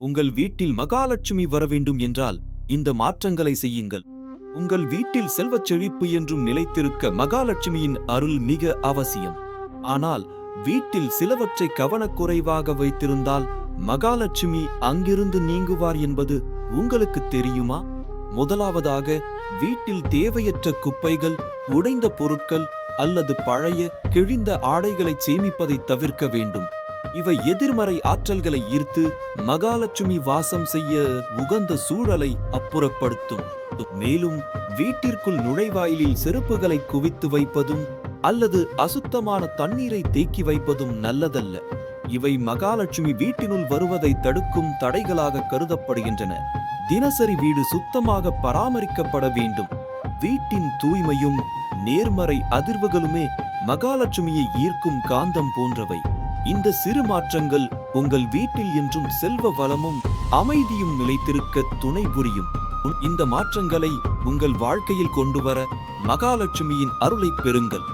உங்கள் வீட்டில் மகாலட்சுமி வர வேண்டும் என்றால் இந்த மாற்றங்களை செய்யுங்கள். உங்கள் வீட்டில் செல்வச் செழிப்பு என்றும் நிலைத்திருக்க மகாலட்சுமியின் அருள் மிக அவசியம். ஆனால் வீட்டில் சிலவற்றை கவனக்குறைவாக வைத்திருந்தால் மகாலட்சுமி அங்கிருந்து நீங்குவார் என்பது உங்களுக்கு தெரியுமா? முதலாவதாக, வீட்டில் தேவையற்ற குப்பைகள், உடைந்த பொருட்கள் அல்லது பழைய கிழிந்த ஆடைகளை சேமிப்பதை தவிர்க்க வேண்டும். இவை எதிர்மறை ஆற்றல்களை ஈர்த்து மகாலட்சுமி வாசம் செய்ய உகந்த சூழலை அப்புறப்படுத்தும். மேலும் வீட்டிற்குள் நுழைவாயிலில் செருப்புகளை குவித்து வைப்பதும் அல்லது அசுத்தமான தண்ணீரை தேக்கி வைப்பதும் நல்லதல்ல. இவை மகாலட்சுமி வீட்டினுள் வருவதை தடுக்கும் தடைகளாக கருதப்படுகின்றன. தினசரி வீடு சுத்தமாக பராமரிக்கப்பட வேண்டும். வீட்டின் தூய்மையும் நேர்மறை அதிர்வுகளுமே மகாலட்சுமியை ஈர்க்கும் காந்தம் போன்றவை. இந்த சிறு மாற்றங்கள் உங்கள் வீட்டில் என்றும் செல்வ வளமும் அமைதியும் நிலைத்திருக்க துணை புரியும். இந்த மாற்றங்களை உங்கள் வாழ்க்கையில் கொண்டு வர மகாலட்சுமியின் அருளை பெறுங்கள்.